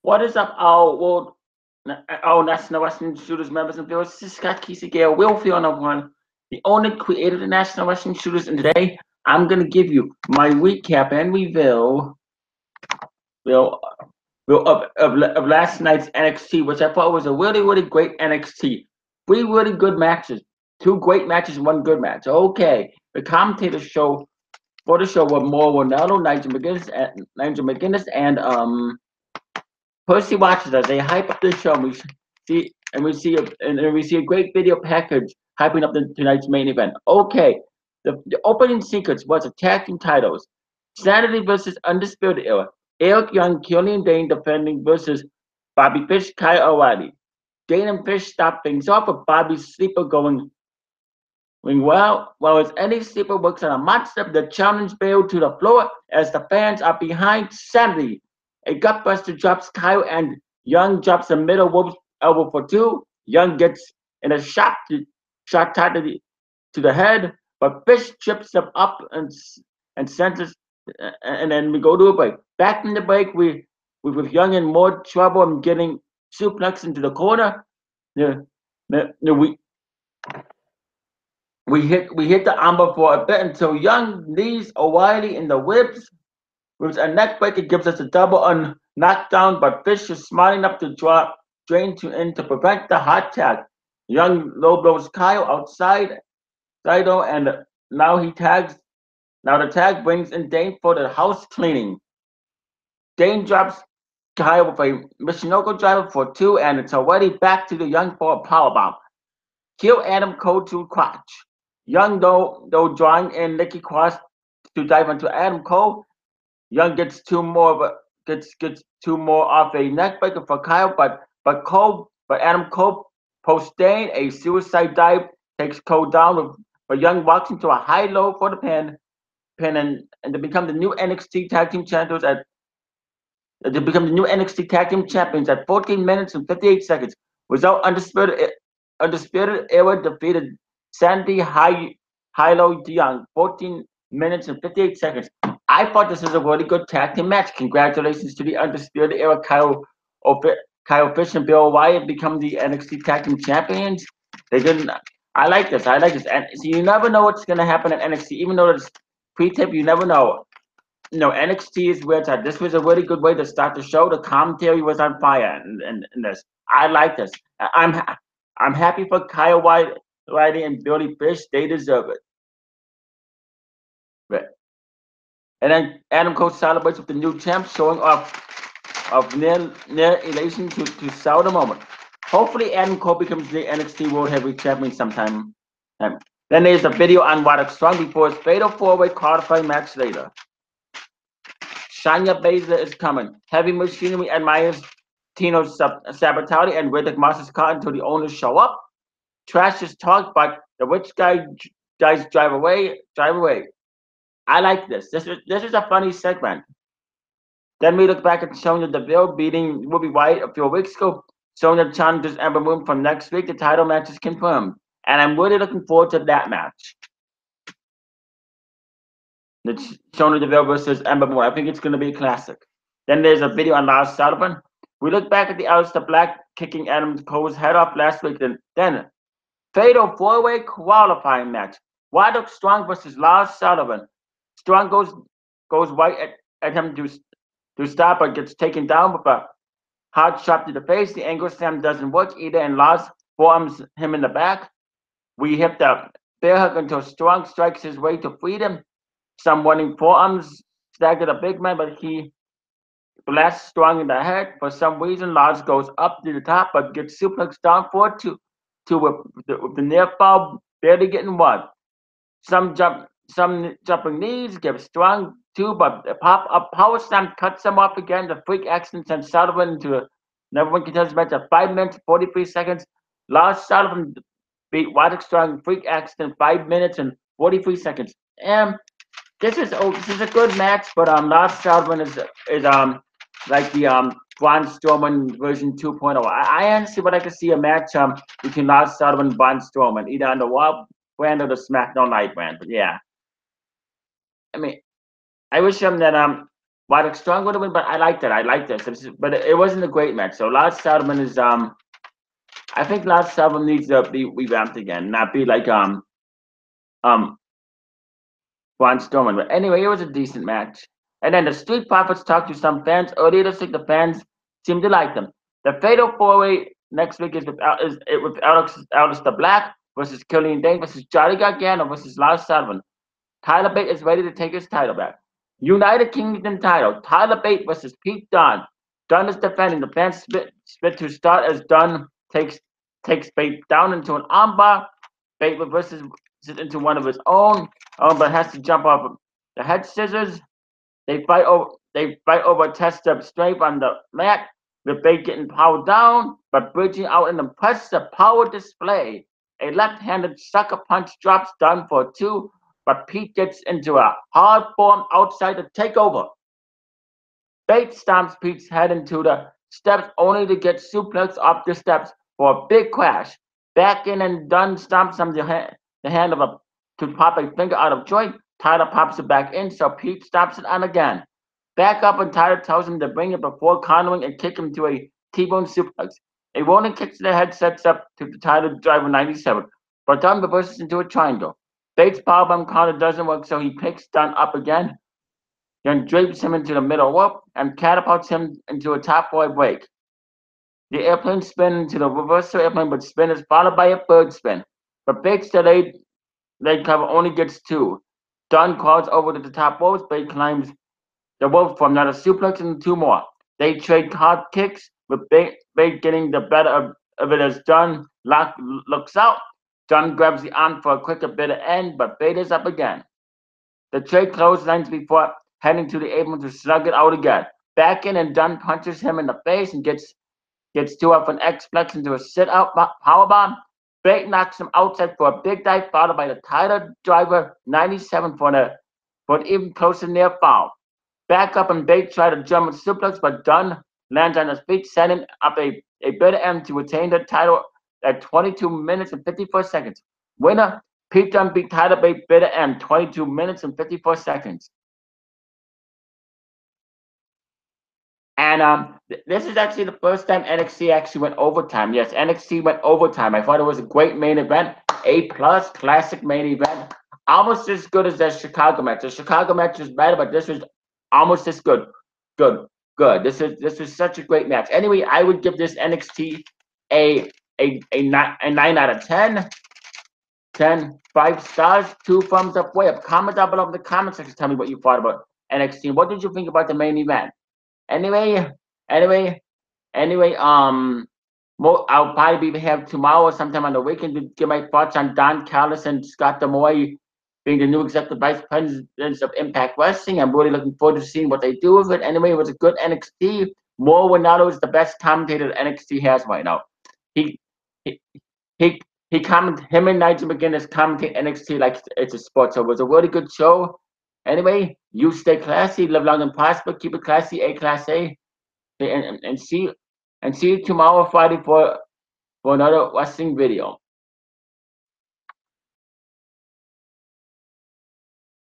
What is up, our world, our National Wrestling Shooters members and viewers? This is Scott Kisegale, Will Fiona One, the owner, creator of the National Wrestling Shooters, and today I'm going to give you my recap and review will, of last night's NXT, which I thought was a really, really great NXT. Three really good matches, two great matches, one good match. Okay, the commentators show for the show were more Ronaldo, Nigel McGuinness, and Percy watches as they hype up the show. We see a great video package hyping up tonight's main event. Okay, the opening sequence was a tag team titles: Saturday versus Undisputed Era. Eric Young, Killian Dane defending versus Bobby Fish, Kyle O'Reilly. Dane and Fish stop things off with Bobby's sleeper going well. While as any sleeper works on a monster, the challenge bail to the floor as the fans are behind Saturday. A gutbuster drops Kyle and Young drops a middle rope elbow for two. Young gets in a shot tied to the head, but Fish trips him up and sends us, and then we go to a break. Back from the break, we with Young in more trouble and getting suplex into the corner. The, we we hit the armbar for a bit until Young knees O'Reilly in the ribs. With a neck breaker gives us a double on knockdown, but Fish is smart enough to drain in to prevent the hot tag. Young low blows Kyle outside Dido, and now he tags. Now the tag brings in Dane for the house cleaning. Dane drops Kyle with a Michinoku driver for two, and it's already back to the Young for a powerbomb. Kill Adam Cole to crotch. Young though drawing in Nikki Cross to dive into Adam Cole. Young gets gets two more off a neckbreaker for Kyle, but Adam Cole post Dane a suicide dive takes Cole down but Young walks into a high low for the pin and to become the new NXT tag team champions at to become the new NXT tag team champions at 14 minutes and 58 seconds. Without undisputed era defeated Sandy Hilo Young 14 minutes and 58 seconds. I thought this was a really good tag team match. Congratulations to the Undisputed Era, Kyle Fish and Bill Wyatt become the NXT Tag Team Champions. They didn't. I like this. I like this. And so you never know what's going to happen at NXT. Even though it's pre-tip, you never know. NXT is where it's at. This was a really good way to start the show. The commentary was on fire in this. I like this. I'm happy for Kyle Wyatt and Billy Fish. They deserve it. But and then Adam Cole celebrates with the new champ, showing off of near elation to sell the moment. Hopefully, Adam Cole becomes the NXT World Heavyweight Champion sometime. Then there's a video on Roderick Strong before his fatal four-way qualifying match later. Shania Baszler is coming. Heavy Machinery admires Tino's sabotage and Riddick Moss's car until the owners show up. Trash is talk, but the rich guys drive away. I like this. This is a funny segment. Then we look back at Sonya Deville beating Ruby White a few weeks ago. Sonya challenges Ember Moon from next week. The title match is confirmed. And I'm really looking forward to that match. The Sonya Deville versus Ember Moon. I think it's going to be a classic. Then there's a video on Lars Sullivan. We look back at the Aleister Black kicking Adam Cole's head off last week. Then fatal four-way qualifying match. Roderick Strong versus Lars Sullivan. Strong goes right at him to stop, but gets taken down with a hard shot to the face. The angle slam doesn't work either, and Lars forearms him in the back. We hit the bear hug until Strong strikes his way to freedom. Some running forearms stagger the big man, but he blasts Strong in the head. For some reason, Lars goes up to the top, but gets suplexed down for two with the near fall barely getting one. Some jumping knees give Strong two, but a power slam cuts him off again. The freak accident sends Sullivan into a number one contestant match at 5 minutes 43 seconds. Lars Sullivan beat Roderick Strong freak accident 5 minutes and 43 seconds. This is a good match, but Lars Sullivan is like the Braun Strowman version 2.0. I honestly would like to see a match between Lars Sullivan and Braun Strowman, either on the Raw brand or the SmackDown Live brand. But yeah, I mean, I wish him that Roderick Strong would have win, but I liked it. I liked this. But it wasn't a great match. So Lars Sullivan is I think Lars Sullivan needs to be revamped again, not be like um Braun Strowman. But anyway, it was a decent match. And then the Street Profits talked to some fans earlier this week. The fans seem to like them. The Fatal 4-Way next week is with Aleister Black versus Killian Dane versus Johnny Gargano versus Lars Sullivan. Tyler Bate is ready to take his title back. United Kingdom title. Tyler Bate versus Pete Dunne. Dunne is defending. The fans split to start as Dunne takes Bate down into an armbar. Bate reverses it into one of his own, but has to jump off the head scissors. They fight over a test of strength on the mat, with Bate getting powered down, but bridging out an impressive power display. A left-handed sucker punch drops Dunne for a 2, but Pete gets into a hard form outside the takeover. Bate stomps Pete's head into the steps only to get suplexed off the steps for a big crash. Back in and Dunne stomps on the hand to pop a finger out of joint. Tyler pops it back in, so Pete stomps it on again. Back up and Tyler tells him to bring it before countering and kick him to a T-bone suplex. A rolling kick to the head sets up to the Tyler driver 97, but Dunne reverses into a triangle. Bates' powerbomb counter doesn't work, so he picks Dunne up again, then drapes him into the middle rope and catapults him into a top boy break. The airplane spin into the reversal airplane, but spin is followed by a third spin. But Bates' delayed leg cover only gets 2. Dunne crawls over to the top ropes. Bate climbs the rope for another suplex and 2 more. They trade hard kicks, with Bate getting the better of it as Dunne looks out. Dunne grabs the arm for a quicker bitter end, but Bate is up again. The trade clotheslines before heading to the apron to slug it out again. Back in and Dunne punches him in the face and gets 2 up an X-Flex into a sit-out powerbomb. Bate knocks him outside for a big dive, followed by the Tyler driver 97 for an even closer near fall. Back up and Bate tried a German suplex, but Dunne lands on his feet, setting up a bitter end to retain the title at 22 minutes and 54 seconds. Winner, Pete Dunne beat Tyler Bate bitter end, 22 minutes and 54 seconds. And this is actually the first time NXT actually went overtime. Yes, NXT went overtime. I thought it was a great main event, A+ classic main event, almost as good as the Chicago match. The Chicago match was better, but this was almost as good. Good. This is such a great match. Anyway, I would give this NXT a 9 out of 10. 10, 5 stars, 2 thumbs up, way up. Comment down below in the comment section. Tell me what you thought about NXT. What did you think about the main event? Anyway, I'll probably have tomorrow or sometime on the weekend to give my thoughts on Don Callis and Scott D'Amore being the new executive vice presidents of Impact Wrestling. I'm really looking forward to seeing what they do with it. Anyway, it was a good NXT. Mauro Ranallo is the best commentator that NXT has right now. Him and Nigel McGuinness commentate NXT like it's a sport. So it was a really good show. Anyway, you stay classy, live long and prosper, keep it classy, A class A, and see you tomorrow Friday for another wrestling video.